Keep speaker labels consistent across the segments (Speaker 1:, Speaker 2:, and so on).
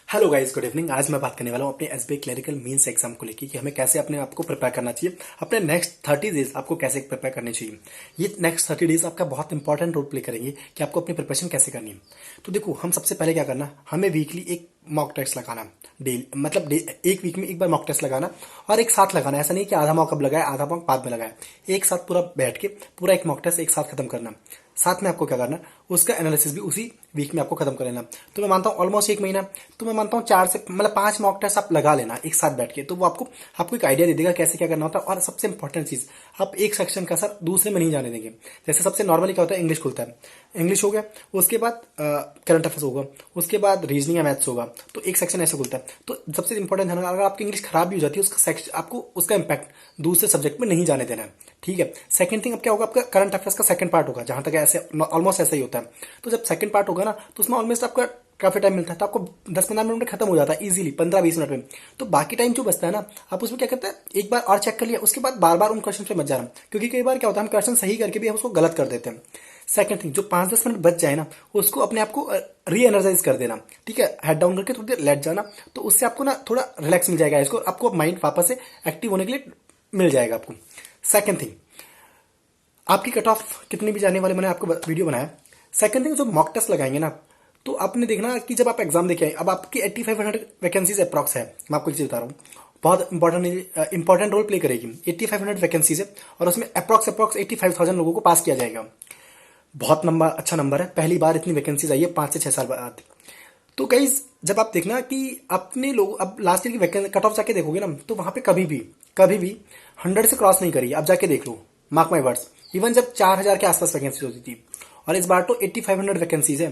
Speaker 1: Hello guys, good evening. आज मैं बात करने वाला हूँ अपने एसबीआई क्लरिकल मेंस एग्जाम को लेकर कि हमें कैसे अपने आप को प्रिपेयर करना चाहिए। अपने नेक्स्ट 30 डेज आपको कैसे प्रिपेयर करने चाहिए। ये नेक्स्ट 30 डेज आपका बहुत इंपॉर्टेंट रोल प्ले करेंगे कि आपको अपनी प्रिपरेशन कैसे करनी है। तो देखो, हम सबसे पहले क्या करना, हमें वीकली एक मॉक टेस्ट लगाना। डेली मतलब एक वीक में एक बार मॉक टेस्ट लगाना और एक साथ लगाना। ऐसा नहीं कि आधा मॉक अब लगाया आधा मॉक बाद में लगाया। एक साथ पूरा बैठ के पूरा एक मॉक टेस्ट एक साथ खत्म करना। साथ में आपको क्या करना, उसका एनालिसिस भी उसी वीक में आपको खत्म कर लेना। तो मैं मानता हूँ ऑलमोस्ट एक महीना, तो मैं मानता हूँ 4 से मतलब 5 मॉक टेस्ट आप लगा लेना एक साथ बैठ के। तो वो आपको आपको एक आइडिया दे देगा कैसे क्या करना होता है। और सबसे इंपॉर्टेंट चीज, आप एक सेक्शन का सर दूसरे में नहीं जाने देंगे। जैसे सबसे नॉर्मली क्या होता है, इंग्लिश खुलता है, इंग्लिश हो गया, उसके बाद करंट अफेयर्स होगा, उसके बाद रीजनिंग या मैथ्स होगा। तो एक सेक्शन ऐसे खुलता है। तो सबसे इंपॉर्टेंट है, अगर आपकी इंग्लिश खराब भी हो जाती है, उसका सेक्शन आपको उसका इंपैक्ट दूसरे सब्जेक्ट में नहीं जाने देना है। ठीक है। सेकंड थिंग अब क्या होगा, आपका करंट अफेयर्स का सेकंड पार्ट होगा, जहां तक ऐसे ऑलमोस्ट ऐसा ही होता है। तो जब सेकंड पार्ट होगा ना, तो उसमें ऑलमोस्ट आपका काफी टाइम मिलता है। तो आपको 10-15 मिनट में खत्म हो जाता है इजीली, 15-20 मिनट में। तो बाकी टाइम जो बचता है ना, आप उसमें क्या करते हैं, एक बार और चेक कर लिया, उसके बाद बार बार उन क्वेश्चन पे मत जाना। क्योंकि कई बार क्या होता है, हम क्वेश्चन सही करके भी हम उसको गलत कर देते हैं। सेकंड थिंग, जो 5-10 मिनट बच जाए ना, उसको अपने आप को री एनर्जाइज कर देना। ठीक है, हेड डाउन करके थोड़ी देर लेट जाना। तो उससे आपको ना थोड़ा रिलैक्स मिल जाएगा, इसको आपको माइंड वापस से एक्टिव होने के लिए मिल जाएगा आपको। सेकंड थिंग, आपकी कट ऑफ कितनी भी जाने वाले, मैंने आपको वीडियो बनाया। सेकंड थिंग, जो मॉक टेस्ट लगाएंगे ना, तो आपने देखना कि जब आप एग्जाम देके आए, अब आपकी 8500 वैकेंसीज अप्रॉक्स है। मैं आपको एक चीज बता रहा हूँ, बहुत इंपॉर्टेंट रोल प्ले करेगी। 8500 वैकेंसीज है और उसमें अप्रॉक्स 85,000 लोगों को पास किया जाएगा। बहुत नंबर, अच्छा नंबर है। पहली बार इतनी वैकेंसीज आई है 5 से 6 साल बाद। तो गाइज, जब आप देखना कि अपने लोग अब लास्ट ईयर की वैकेंसी कट ऑफ जाके देखोगे ना, तो वहां पे कभी भी 100 से क्रॉस नहीं करी। आप जाके देख लो, मार्क माई वर्ड्स। इवन जब 4000 के आसपास वैकेंसी होती थी, और इस बार तो 8500 वैकेंसीज है।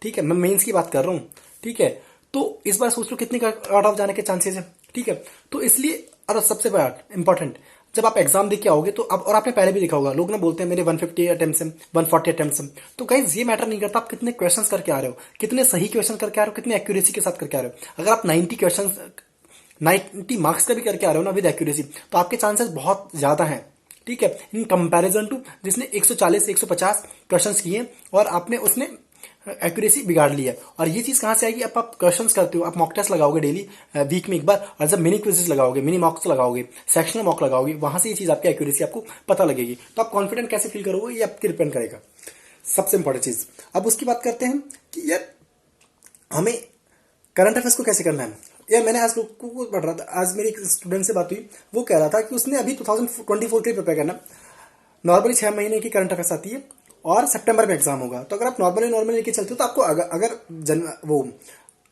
Speaker 1: ठीक है, मैं मेंस की बात कर रहा हूँ। ठीक है, तो इस बार सोच लो कितनी कट ऑफ जाने के चांसेस है। ठीक है, तो इसलिए, और सबसे बड़ा इंपॉर्टेंट, जब आप एग्जाम देके आओगे तो अब, और आपने पहले भी देखा होगा, लोग ना बोलते हैं मेरे 150 अटेम्प्ट्स हैं, 140 अटेम्प्ट्स हैं। तो गाइज, ये मैटर नहीं करता आप कितने क्वेश्चंस करके आ रहे हो, कितने सही क्वेश्चन करके आ रहे हो, कितने एक्यूरेसी के साथ करके आ रहे हो। अगर आप 90 मार्क्स का भी करके आ रहे हो ना विद एक्यूरेसी, तो आपके चांसेस बहुत ज्यादा हैं। ठीक है, इन कंपैरिजन टू जिसने 140 से 150 क्वेश्चंस किए और आपने उसने एक्यूरेसी बिगाड़ ली है। और ये चीज कहां से आएगी, अब आप क्वेश्चंस करते हो, आप मॉक टेस्ट लगाओगे डेली वीक में एक बार, और जब मिनी क्विजेस लगाओगे, मिनी मॉक्स लगाओगे, सेक्शनल मॉक लगाओगे, वहां से ये चीज आपकी एक्यूरेसी आपको पता लगेगी। तो आप कॉन्फिडेंट कैसे फील करोगे, ये आपके डिपेंड करेगा। सबसे इंपॉर्टेंट चीज, अब उसकी बात करते हैं कि यार हमें करंट अफेयर्स को कैसे करना है। यार मैंने आज लोग को पढ़ रहा था, आज मेरी एक स्टूडेंट से बात हुई, वो कह रहा था कि उसने अभी 2024 के लिए प्रिपेयर करना। नॉर्मली 6 महीने की करंट अफेयर्स आती है और सितंबर में एग्जाम होगा। तो अगर आप नॉर्मली लेके चलते हो, तो आपको अगर वो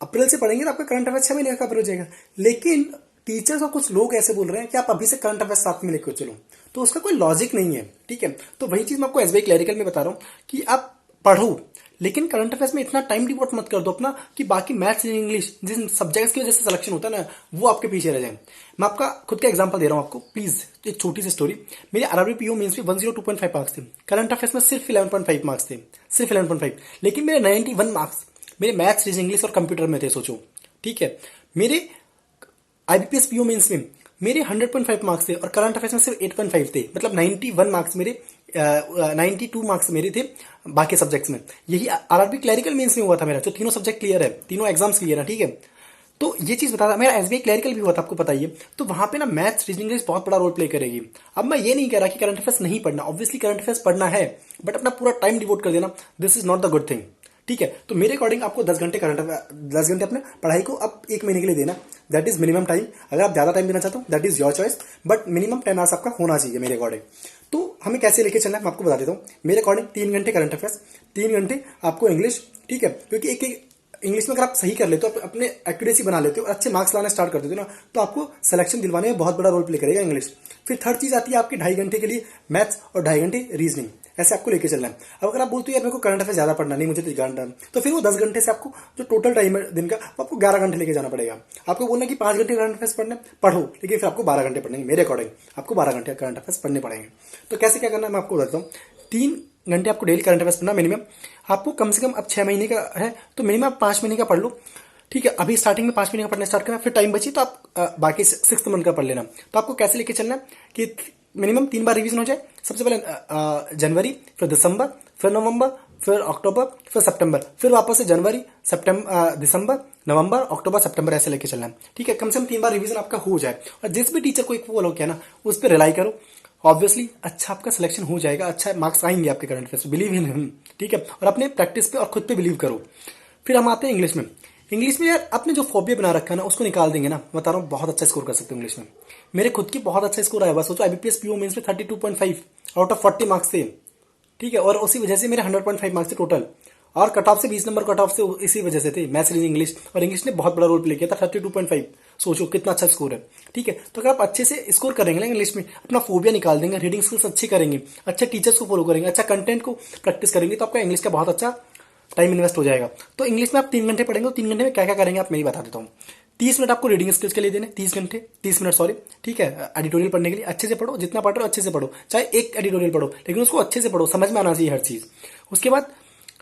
Speaker 1: अप्रैल से पढ़ेंगे तो आपका करंट अफेयर 6 महीने का कवर हो जाएगा। लेकिन टीचर्स और कुछ लोग ऐसे बोल रहे हैं कि आप अभी से करंट अफेयर साथ में लेकर चलो, तो उसका कोई लॉजिक नहीं है। ठीक है, तो वही चीज मैं आपको एसबीआई क्लरिकल में बता रहा हूँ कि आप पढ़ो, लेकिन करंट अफेयर्स में इतना टाइम डिवोट मत कर दो अपना कि बाकी मैथ्स इंग्लिश जिन सब्जेक्ट्स की वजह से सिलेक्शन होता है ना, वो आपके पीछे रह जाए। मैं आपका खुद का एग्जांपल दे रहा हूं आपको, प्लीज एक छोटी सी स्टोरी। मेरे आरआरबी पीओ मेंस में 102.5 मार्क्स थे, करंट अफेयर्स में सिर्फ 11.5 मार्क्स थे, सिर्फ 11.5। लेकिन मेरे 91 मार्क्स मेरे मैथ्स रीजनिंग इंग्लिश और कंप्यूटर में थे, सोचो। ठीक है, मेरे आईबीपीएस पीओ मेंस में मेरे 100.5 मार्क्स थे और करंट अफेयर्स में सिर्फ 8.5 थे। मतलब 91 मार्क्स मेरे, 92 मार्क्स मेरे थे बाकी सब्जेक्ट्स में। यही आरआरबी क्लरिकल मेंस में हुआ था मेरा, जो तीनों सब्जेक्ट क्लियर है, तीनों एग्जाम्स क्लियर है। ठीक है, तो ये चीज बता था। मेरा एसबीआई क्लरिकल भी हुआ था, आपको पता ही है। तो वहां पे ना मैथ्स रीजनिंग इंग्लिश बहुत बड़ा रोल प्ले करेगी। अब मैं ये नहीं कह रहा कि करंट अफेयर्स नहीं पढ़ना, ऑब्वियसली करंट अफेयर्स पढ़ना है, बट अपना पूरा टाइम डिवोट कर देना, this is not the good thing. ठीक है, तो मेरे अकॉर्डिंग आपको 10 घंटे अपने पढ़ाई को अब एक महीने के लिए देना, दैट इज मिनिमम टाइम। अगर आप ज्यादा टाइम देना चाहते हो, that is your choice, but minimum 10 hours आपका होना चाहिए मेरे अकॉर्डिंग। तो हमें कैसे लेके चलना है, मैं आपको बता देता हूँ। मेरे अकॉर्डिंग 3 घंटे करंट अफेयर्स, 3 घंटे आपको इंग्लिश। ठीक है, क्योंकि एक इंग्लिश में अगर आप सही कर लेते हो, अपने एक्यूरेसी बना लेते हो और अच्छे मार्क्स लाना स्टार्ट कर देते हो ना, तो आपको सिलेक्शन दिलवाने में बहुत बड़ा रोल प्ले करेगा इंग्लिश। फिर थर्ड चीज आती है आपकी 2.5 घंटे के लिए मैथ्स और 2.5 घंटे रीजनिंग। ऐसे आपको लेके चलना है। अब अगर आप बोलते हो यार मेरे को करंट अफेयर ज्यादा पढ़ना नहीं, मुझे तो घंटा, तो फिर वो 10 घंटे से आपको जो टोटल टाइम है दिन का, वो आपको 11 घंटे लेके जाना पड़ेगा। आपको बोलना कि 5 घंटे करंट अफेयर्स पढ़ने पढ़ो, लेकिन फिर आपको 12 घंटे पढ़ने, मेरे अकॉर्डिंग आपको 12 घंटे करंट अफेयर्स पढ़ने पड़ेंगे। तो कैसे क्या करना है मैं आपको बताता हूँ। 3 घंटे आपको डेली करंट अफेयर्स पढ़ना मिनिमम। आपको कम से कम, अब 6 महीने का है तो मिनिमम 5 महीने का पढ़ लो। ठीक है, अभी स्टार्टिंग में 5 महीने का पढ़ना स्टार्ट करना, फिर टाइम बची तो आप बाकी 6 मंथ का पढ़ लेना। तो आपको कैसे लेके चलना है कि मिनिमम 3 बार रिवीजन हो जाए। सबसे पहले जनवरी, फिर दिसंबर, फिर नवंबर, फिर अक्टूबर, फिर सितंबर, फिर वापस से जनवरी, सितंबर, दिसंबर, नवंबर, अक्टूबर, सितंबर ऐसे लेके चलना है। ठीक है, कम से कम 3 बार रिवीजन आपका हो जाए और जिस भी टीचर को एक फॉलो किया ना उस पर रिलाई करो, ऑब्वियसली अच्छा आपका सिलेक्शन हो जाएगा, अच्छा मार्क्स आएंगे आपके current affairs, believe in him. ठीक है, और अपने प्रैक्टिस पे और खुद पे बिलीव करो। फिर हम आते हैं इंग्लिश में। इंग्लिश में यार अपने जो फोबिया बना रखा है ना उसको निकाल देंगे ना, बता रहा हूँ बहुत अच्छा स्कोर कर सकते हो इंग्लिश में। मेरे खुद की बहुत अच्छा स्कोर आया, बस सोचो IBPS PO मेंस में 32.5 आउट ऑफ 40 मार्क्स थे। ठीक है, और उसी वजह से मेरे 100.5 मार्क्स थे टोटल, और कट ऑफ से 20 नंबर कट ऑफ से इसी वजह से थे, मैथ्स रीजनिंग इंग्लिश, और इंग्लिश ने बहुत बड़ा रोल प्ले किया था। 32.5, सोचो कितना अच्छा स्कोर है। ठीक है, तो अगर आप अच्छे से स्कोर करेंगे ना इंग्लिश में, अपना फोबिया निकाल देंगे, रीडिंग स्किल्स अच्छी करेंगे, अच्छे टीचर्स को फॉलो करेंगे, अच्छा कंटेंट को प्रैक्टिस करेंगे, तो आपका इंग्लिश का बहुत अच्छा टाइम इन्वेस्ट हो जाएगा। तो इंग्लिश में आप 3 घंटे पढ़ेंगे, तो 3 घंटे में क्या क्या करेंगे आप मैं ही बता देता हूँ। 30 मिनट आपको रीडिंग स्किल्स के लिए देने, 30 मिनट सॉरी। ठीक है, एडिटोरियल पढ़ने के लिए अच्छे से पढ़ो, जितना पढ़ रहे हो अच्छे से पढ़ो, चाहे एक एडिटोरियल पढ़ो लेकिन उसको अच्छे से पढ़ो, समझ में आना चाहिए हर चीज। उसके बाद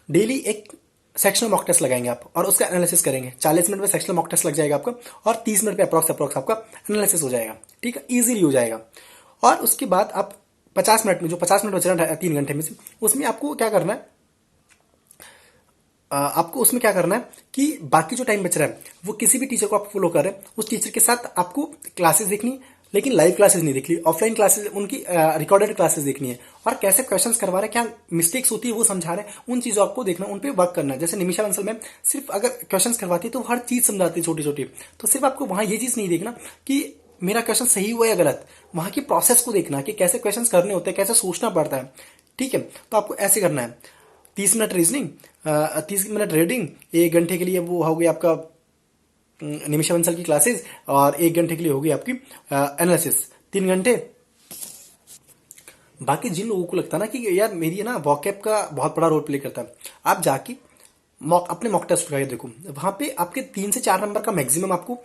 Speaker 1: डेली एक सेक्शनल मॉक टेस्ट लगाएंगे आप और उसका एनालिसिस करेंगे। 40 मिनट में सेक्शनल मॉक टेस्ट लग जाएगा आपका, और 30 मिनट पे अप्रॉक्स आपका एनालिसिस हो जाएगा। ठीक है, इजीली हो जाएगा। और उसके बाद आप 50 मिनट में, जो 50 मिनट बच रहा है 3 घंटे में से, उसमें आपको क्या करना है, आपको उसमें क्या करना है कि बाकी जो टाइम बच रहा है वो किसी भी टीचर को आप फॉलो कर रहे हैं उस टीचर के साथ आपको क्लासेस देखनी, लेकिन लाइव क्लासेस नहीं देखनी, ऑफलाइन क्लासेस, उनकी रिकॉर्डेड क्लासेस देखनी है, और कैसे क्वेश्चंस करवा रहे हैं, क्या मिस्टेक्स होती है वो समझा रहे हैं, उन चीजों आपको देखना, उन पे वर्क करना है। जैसे निमिषा बंसल मैम सिर्फ अगर क्वेश्चंस करवाती है तो हर चीज समझाती है छोटी छोटी, तो सिर्फ आपको वहां ये चीज नहीं देखना कि मेरा क्वेश्चन सही हुआ या गलत, वहां की प्रोसेस को देखना कि कैसे क्वेश्चन करने होते हैं, कैसे सोचना पड़ता है। ठीक है, तो आपको ऐसे करना है। 30 मिनट रीजनिंग, 30 मिनट रीडिंग, 1 घंटे के लिए वो हो गया आपका निमिषा बंसल की क्लासेस, और 1 घंटे के लिए होगी आपकी एनालिसिस, 3 घंटे। बाकी जिन लोगों को लगता है ना कि यार मेरी ना वॉकैब का बहुत बड़ा रोल प्ले करता है, आप जाके अपने मॉक टेस्ट उठाइए, देखो वहां पे आपके 3 से 4 नंबर का मैक्सिमम आपको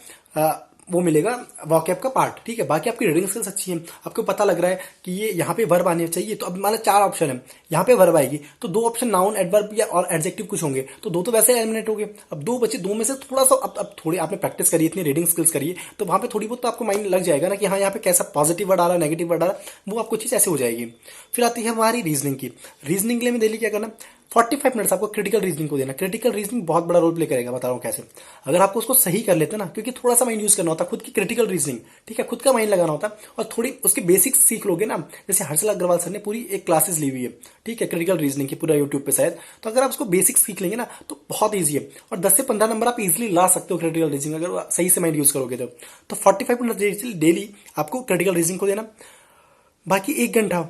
Speaker 1: वो मिलेगा वॉकैब का पार्ट। ठीक है, बाकी आपकी रीडिंग स्किल्स अच्छी है, आपको पता लग रहा है कि ये यहाँ पे वर्ब आने चाहिए, तो अब मान लो 4 ऑप्शन है, यहाँ पे वर्ब आएगी तो 2 ऑप्शन नाउन, एडवर्ब या और एडजेक्टिव कुछ होंगे, तो 2 तो वैसे एलिमिनेट हो गए। अब 2 बचे, 2 में से थोड़ा सा अब थोड़ी आपने प्रैक्टिस करी, इतनी रीडिंग स्किल्स करिए, तो वहां पे थोड़ी बहुत तो आपको माइंड लग जाएगा ना कि हाँ यहाँ पे कैसा पॉजिटिव वर्ड आ रहा है, नेगेटिव वर्ड आ रहा है, वो आपको चीज ऐसे हो जाएगी। फिर आती है हमारी रीजनिंग की। रीजनिंग के लिए मैं डेली क्या करना, 45 मिनट्स आपको क्रिटिकल रीजनिंग को देना। क्रिटिकल रीजनिंग बहुत बड़ा रोल प्ले करेगा, बता रहा हूँ कैसे। अगर आपको उसको सही कर लेते ना, क्योंकि थोड़ा सा माइंड यूज करना होता है, खुद की क्रिटिकल रीजनिंग, ठीक है, खुद का माइंड लगाना होता है, और थोड़ी उसके बेसिक्स सीख लोगे ना, जैसे हर्षल अग्रवाल सर ने पूरी एक क्लासेस ली हुई है, ठीक है, क्रिटिकल रीजनिंग की, पूरा यूट्यूब पे शायद, तो अगर आप उसको बेसिक्स सीख लेंगे ना तो बहुत ईजी है, और 10 से 15 नंबर आप इजिली ला सकते हो क्रिटिकल रीजनिंग, अगर सही से माइंड यूज करोगे तो 45 मिनट डेली आपको क्रिटिकल रीजनिंग को देना। बाकी 1 घंटा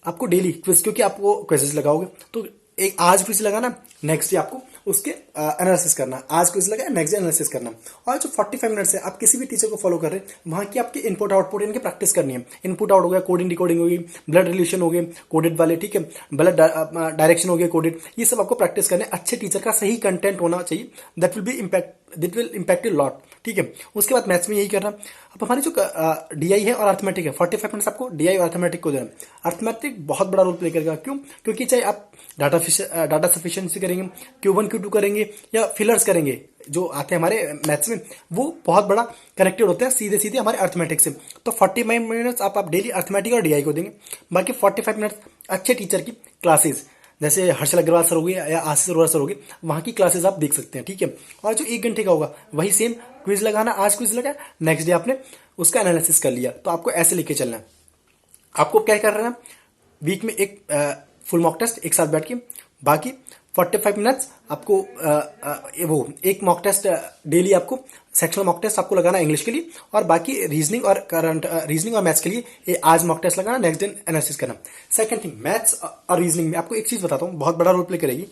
Speaker 1: आपको डेली क्विज, क्योंकि आपको क्विजेस लगाओगे तो एक आज क्विज लगाना, नेक्स्ट डे आपको उसके एनालिसिस करना, आज क्विज लगा नेक्स्ट डे एनालिसिस करना। और जो 45 मिनट्स है आप किसी भी टीचर को फॉलो कर रहे हैं, वहां की आपकी इनपुट आउटपुट इनकी प्रैक्टिस करनी है। इनपुट आउट हो गया, कोडिंग डिकोडिंग होगी, ब्लड रिलेशन हो गए कोडेड वाले, ठीक है, ब्लड डायरेक्शन हो गया कोडेड, ये सब आपको प्रैक्टिस करने। अच्छे टीचर का सही कंटेंट होना चाहिए, दैट विल इम्पैक्ट लॉट। ठीक है, उसके बाद मैथ्स में यही करना। अब हमारी जो डीआई है और अर्थमेटिक है, 45 मिनट्स आपको डीआई और अर्थमेटिक को देना। अर्थमेटिक बहुत बड़ा रोल प्ले करेगा, क्यों? क्योंकि चाहे आप डाटा सफिशिएंसी करेंगे, Q1 Q2 करेंगे या फिलर्स करेंगे, जो आते हैं हमारे मैथ्स में, वो बहुत बड़ा कनेक्टेड होते हैं सीधे सीधे हमारे अर्थमेटिक से। तो 45 मिनट्स आप डेली अर्थमेटिक और डीआई को देंगे। बाकी 45 मिनट्स अच्छे टीचर की क्लासेस, जैसे हर्षल अग्रवाल सर हो गए या आशीष अरोड़ा सर हो गए, वहां की क्लासेस आप देख सकते हैं। ठीक है, और जो 1 घंटे का होगा वही सेम क्विज लगाना, आज क्विज लगा, नेक्स्ट डे आपने उसका एनालिसिस कर लिया। तो आपको ऐसे लेके चलना है। आपको क्या कर रहे हैं, वीक में एक फुल मॉक टेस्ट एक साथ बैठ के, बाकी 45 मिनट्स आपको वो एक मॉक टेस्ट डेली, आपको सेक्शनल मॉक टेस्ट आपको लगाना इंग्लिश के लिए, और बाकी रीजनिंग और करंट रीजनिंग और मैथ्स के लिए आज मॉक टेस्ट लगाना, नेक्स्ट दिन एनालिसिस करना। सेकंड थिंग, मैथ्स और रीजनिंग में आपको एक चीज बताता हूँ, बहुत बड़ा रोल प्ले करेगी।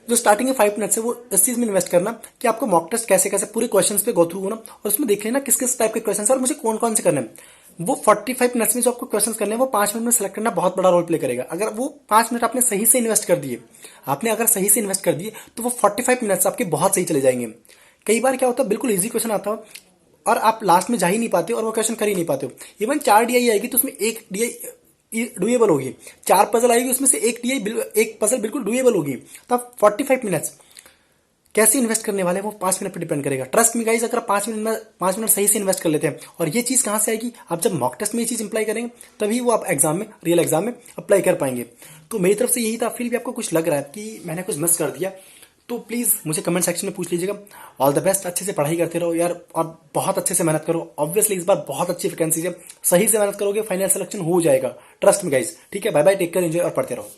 Speaker 1: जो स्टार्टिंग के 5 मिनट्स है वो इस चीज में इन्वेस्ट करना कि आपको मॉक टेस्ट कैसे कैसे पूरे क्वेश्चन पे गो थ्रू होना, और उसमें देख लेना किस किस टाइप के क्वेश्चन और मुझे कौन कौन से करने हैं। वो 45 मिनट्स में जो आपको क्वेश्चन करने हैं वो 5 मिनट में सेलेक्ट करना बहुत बड़ा रोल प्ले करेगा। अगर वो 5 मिनट आपने सही से इन्वेस्ट कर दिए, तो वो 45 मिनट्स आपके बहुत सही चले जाएंगे। कई बार क्या होता है, बिल्कुल इजी क्वेश्चन आता हो और आप लास्ट में जा ही नहीं पाते और वो क्वेश्चन कर ही नहीं पाते हो। इवन 4 डीआई आएगी तो उसमें एक डीआई डुएबल होगी, 4 पजल आएगी उसमें से एक पजल बिल्कुल डुएबल होगी। तो आप 45 मिनट्स कैसे इन्वेस्ट करने वाले हैं वो 5 मिनट पर डिपेंड करेगा। ट्रस्ट में गाइस, अगर 5 मिनट सही से इन्वेस्ट कर लेते हैं, और ये चीज़ कहाँ से आएगी, आप जब मॉक टेस्ट में ये चीज़ अप्लाई करेंगे तभी वो आप एग्जाम में, रियल एग्जाम में अप्लाई कर पाएंगे। तो मेरी तरफ से यही था। फिर भी आपको कुछ लग रहा है कि मैंने कुछ मिस कर दिया तो प्लीज़ मुझे कमेंट सेक्शन में पूछ लीजिएगा। ऑल द बेस्ट, अच्छे से पढ़ाई करते रहो यार, और बहुत अच्छे से मेहनत करो। ऑब्वियसली इस बार बहुत अच्छी वैकेंसी है, सही से मेहनत करोगे फाइनल सिलेक्शन हो जाएगा, ट्रस्ट में गाइस। ठीक है, bye bye, take care, enjoy और पढ़ते रहो।